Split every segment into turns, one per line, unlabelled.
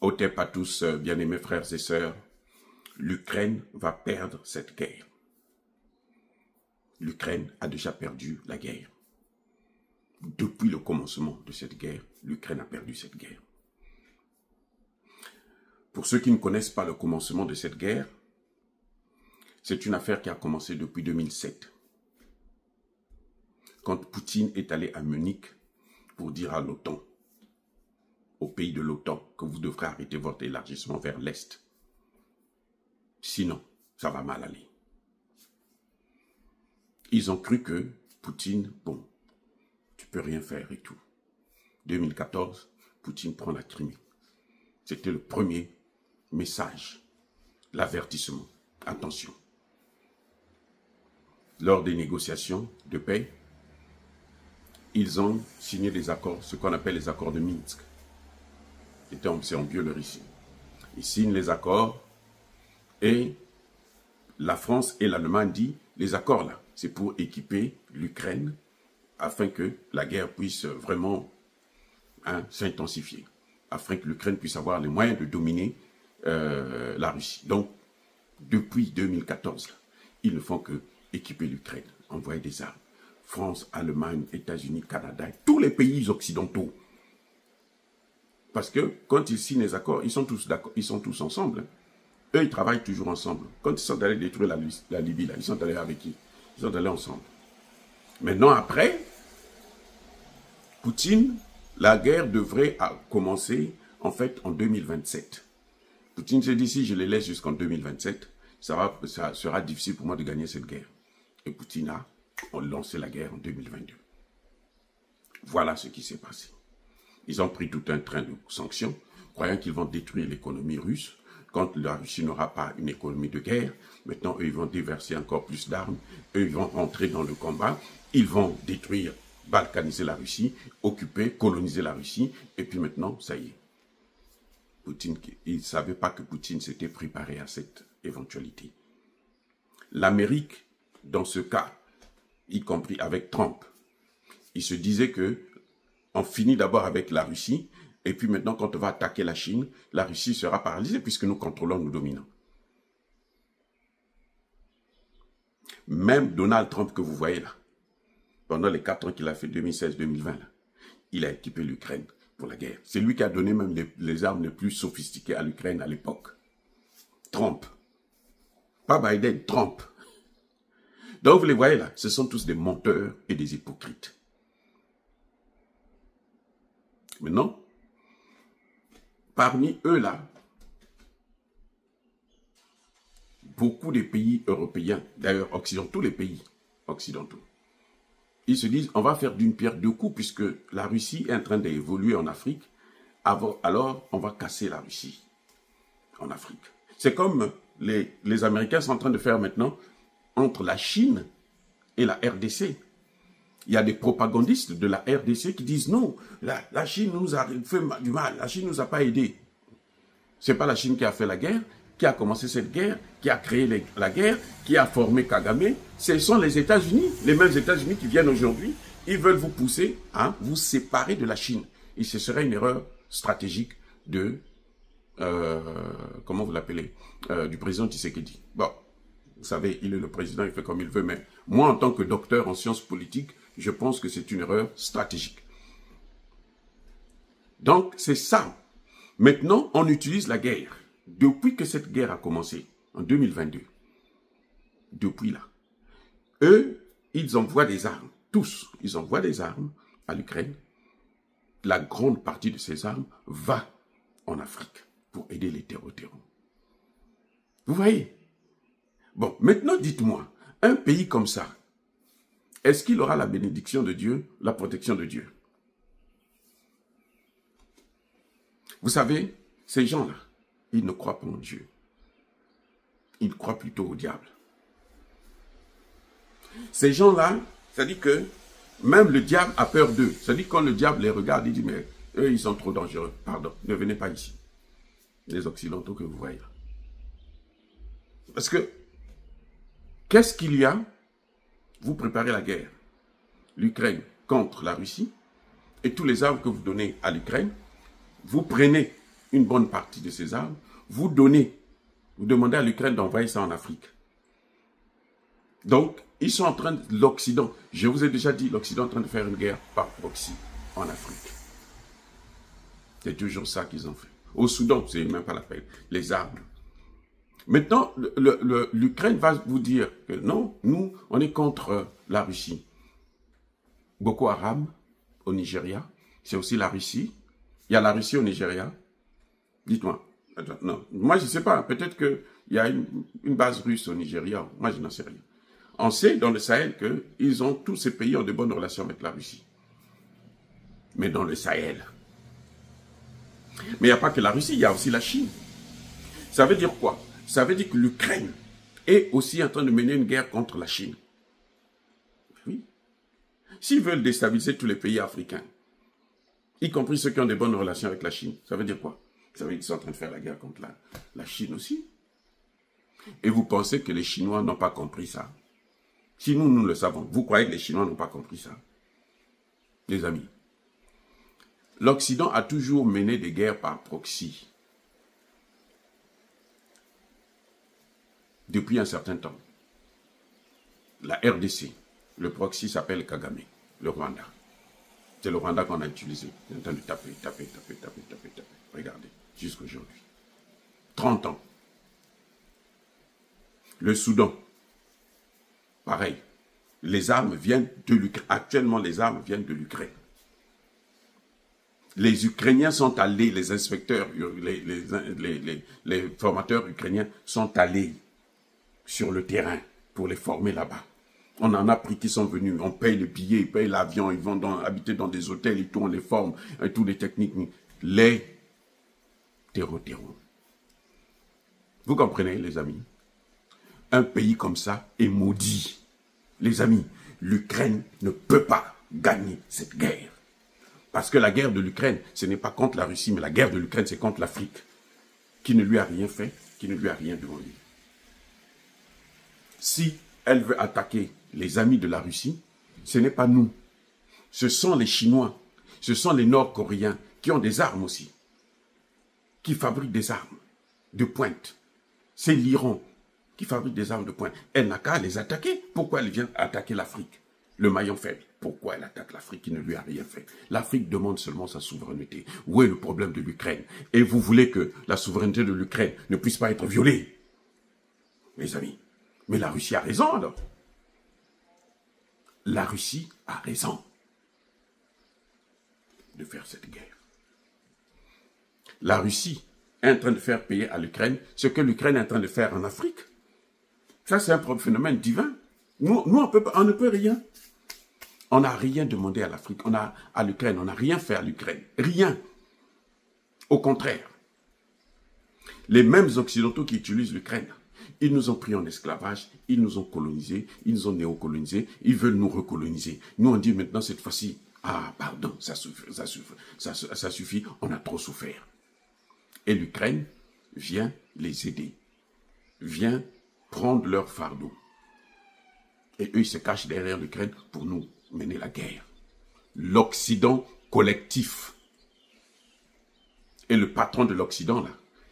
Otep à tous, bien-aimés frères et sœurs, l'Ukraine va perdre cette guerre. L'Ukraine a déjà perdu la guerre. Depuis le commencement de cette guerre, l'Ukraine a perdu cette guerre. Pour ceux qui ne connaissent pas le commencement de cette guerre, c'est une affaire qui a commencé depuis 2007. Quand Poutine est allé à Munich pour dire à l'OTAN, aux pays de l'OTAN, que vous devrez arrêter votre élargissement vers l'Est. Sinon, ça va mal aller. Ils ont cru que Poutine, bon, tu peux rien faire et tout. 2014, Poutine prend la Crimée. C'était le premier message, l'avertissement. Attention. Lors des négociations de paix, ils ont signé des accords, ce qu'on appelle les accords de Minsk. C'est en Biélorussie. Ils signent les accords et la France et l'Allemagne disent, les accords là, c'est pour équiper l'Ukraine afin que la guerre puisse vraiment s'intensifier, afin que l'Ukraine puisse avoir les moyens de dominer la Russie. Donc, depuis 2014, ils ne font que équiper l'Ukraine, envoyer des armes. France, Allemagne, États-Unis, Canada, tous les pays occidentaux. Parce que quand ils signent les accords, ils sont tous d'accord, ils sont tous ensemble. Eux, ils travaillent toujours ensemble. Quand ils sont allés détruire la Libye, là, ils sont allés avec qui? Ils sont allés ensemble. Maintenant, après, Poutine, la guerre devrait commencer, en fait, en 2027. Poutine s'est dit, si je les laisse jusqu'en 2027, ça sera difficile pour moi de gagner cette guerre. Et Poutine a lancé la guerre en 2022. Voilà ce qui s'est passé. Ils ont pris tout un train de sanctions, croyant qu'ils vont détruire l'économie russe. Quand la Russie n'aura pas une économie de guerre, maintenant, eux, ils vont déverser encore plus d'armes. Eux, ils vont rentrer dans le combat. Ils vont détruire, balkaniser la Russie, occuper, coloniser la Russie. Et puis maintenant, ça y est. Poutine, il ne savait pas que Poutine s'était préparé à cette éventualité. L'Amérique, dans ce cas, y compris avec Trump, il se disait que on finit d'abord avec la Russie, et puis maintenant, quand on va attaquer la Chine, la Russie sera paralysée puisque nous contrôlons, nous dominons. Même Donald Trump que vous voyez là, pendant les 4 ans qu'il a fait, 2016-2020, il a équipé l'Ukraine pour la guerre. C'est lui qui a donné même les armes les plus sophistiquées à l'Ukraine à l'époque. Trump. Pas Biden, Trump. Donc vous les voyez là, ce sont tous des menteurs et des hypocrites. Maintenant, parmi eux là, beaucoup des pays européens, d'ailleurs occidentaux, tous les pays occidentaux, ils se disent, on va faire d'une pierre deux coups puisque la Russie est en train d'évoluer en Afrique, alors on va casser la Russie en Afrique. C'est comme les Américains sont en train de faire maintenant entre la Chine et la RDC. Il y a des propagandistes de la RDC qui disent non, la Chine nous a fait du mal, la Chine ne nous a pas aidés. Ce n'est pas la Chine qui a fait la guerre, qui a commencé cette guerre, qui a créé la guerre, qui a formé Kagame. Ce sont les États-Unis, les mêmes États-Unis qui viennent aujourd'hui, ils veulent vous pousser à vous séparer de la Chine. Et ce serait une erreur stratégique de, comment vous l'appelez, du président Tshisekedi. Bon, vous savez, il est le président, il fait comme il veut, mais moi, en tant que docteur en sciences politiques, je pense que c'est une erreur stratégique. Donc, c'est ça. Maintenant, on utilise la guerre. Depuis que cette guerre a commencé, en 2022, depuis là, eux, ils envoient des armes. Tous, ils envoient des armes à l'Ukraine. La grande partie de ces armes va en Afrique pour aider les terreurs. Vous voyez? Bon, maintenant, dites-moi, un pays comme ça, est-ce qu'il aura la bénédiction de Dieu, la protection de Dieu? Vous savez, ces gens-là, ils ne croient pas en Dieu. Ils croient plutôt au diable. Ces gens-là, ça dit que même le diable a peur d'eux. Ça dit que quand le diable les regarde, il dit, mais eux, ils sont trop dangereux. Pardon, ne venez pas ici. Les Occidentaux que vous voyez là. Parce que, qu'est-ce qu'il y a? Vous préparez la guerre. L'Ukraine contre la Russie. Et tous les armes que vous donnez à l'Ukraine, vous prenez une bonne partie de ces armes, vous donnez, vous demandez à l'Ukraine d'envoyer ça en Afrique. Donc, ils sont en train, l'Occident, je vous ai déjà dit, l'Occident est en train de faire une guerre par proxy en Afrique. C'est toujours ça qu'ils ont fait. Au Soudan, c'est même pas la peine, les armes. Maintenant, l'Ukraine va vous dire que non, nous, on est contre la Russie. Boko Haram au Nigeria, c'est aussi la Russie. Il y a la Russie au Nigeria. Dites-moi. Non, moi je ne sais pas. Peut-être qu'il y a une base russe au Nigeria. Moi je n'en sais rien. On sait dans le Sahel que tous ces pays ont de bonnes relations avec la Russie. Mais dans le Sahel. Mais il n'y a pas que la Russie, il y a aussi la Chine. Ça veut dire quoi? Ça veut dire que l'Ukraine est aussi en train de mener une guerre contre la Chine. Oui. S'ils veulent déstabiliser tous les pays africains, y compris ceux qui ont de bonnes relations avec la Chine, ça veut dire quoi? Ça veut dire qu'ils sont en train de faire la guerre contre la Chine aussi. Et vous pensez que les Chinois n'ont pas compris ça? Si nous, nous le savons, vous croyez que les Chinois n'ont pas compris ça? Les amis, l'Occident a toujours mené des guerres par proxy. Depuis un certain temps. La RDC, le proxy s'appelle Kagame, le Rwanda. C'est le Rwanda qu'on a utilisé. On est en train de taper. Regardez, jusqu'aujourd'hui. 30 ans. Le Soudan, pareil. Les armes viennent de l'Ukraine. Actuellement, les armes viennent de l'Ukraine. Les Ukrainiens sont allés, les inspecteurs, les formateurs ukrainiens sont allés sur le terrain pour les former là-bas. On en a pris qui sont venus, on paye le billet, ils payent l'avion, ils vont habiter dans des hôtels et tout, on les forme, et toutes les techniques. Les terreaux. Vous comprenez, les amis? Un pays comme ça est maudit. Les amis, l'Ukraine ne peut pas gagner cette guerre. Parce que la guerre de l'Ukraine, ce n'est pas contre la Russie, mais la guerre de l'Ukraine, c'est contre l'Afrique, qui ne lui a rien fait, qui ne lui a rien demandé. Si elle veut attaquer les amis de la Russie, ce n'est pas nous. Ce sont les Chinois, ce sont les Nord-Coréens qui ont des armes aussi, qui fabriquent des armes de pointe. C'est l'Iran qui fabrique des armes de pointe. Elle n'a qu'à les attaquer. Pourquoi elle vient attaquer l'Afrique, le maillon faible? Pourquoi elle attaque l'Afrique qui ne lui a rien fait? L'Afrique demande seulement sa souveraineté. Où est le problème de l'Ukraine? Et vous voulez que la souveraineté de l'Ukraine ne puisse pas être violée? Mes amis, mais la Russie a raison alors. La Russie a raison de faire cette guerre. La Russie est en train de faire payer à l'Ukraine ce que l'Ukraine est en train de faire en Afrique. Ça, c'est un phénomène divin. Nous on ne peut rien. On n'a rien demandé à l'Afrique, à l'Ukraine, on n'a rien fait à l'Ukraine. Rien. Au contraire. Les mêmes Occidentaux qui utilisent l'Ukraine, ils nous ont pris en esclavage, ils nous ont colonisés, ils nous ont néocolonisés, ils veulent nous recoloniser. Nous, on dit maintenant, cette fois-ci, ah, pardon, ça suffit, on a trop souffert. Et l'Ukraine vient les aider, vient prendre leur fardeau. Et eux, ils se cachent derrière l'Ukraine pour nous mener la guerre. L'Occident collectif. Et le patron de l'Occident, là,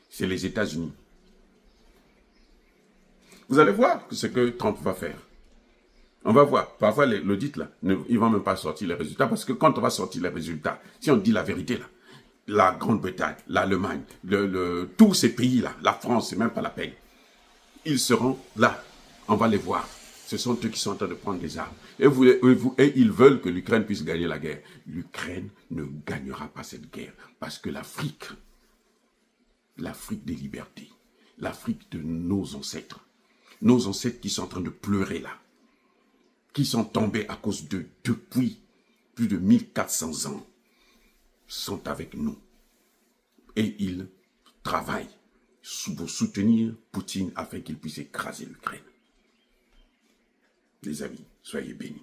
c'est les États-Unis. Vous allez voir ce que Trump va faire. On va voir. Parfois, l'audit, là, ils ne vont même pas sortir les résultats. Parce que quand on va sortir les résultats, si on dit la vérité, là, la Grande-Bretagne, l'Allemagne, tous ces pays-là, la France, c'est même pas la peine. Ils seront là. On va les voir. Ce sont eux qui sont en train de prendre des armes. Et ils veulent que l'Ukraine puisse gagner la guerre. L'Ukraine ne gagnera pas cette guerre. Parce que l'Afrique des libertés, l'Afrique de nos ancêtres qui sont en train de pleurer là, qui sont tombés à cause d'eux depuis plus de 1400 ans, sont avec nous. Et ils travaillent pour soutenir Poutine afin qu'il puisse écraser l'Ukraine. Les amis, soyez bénis.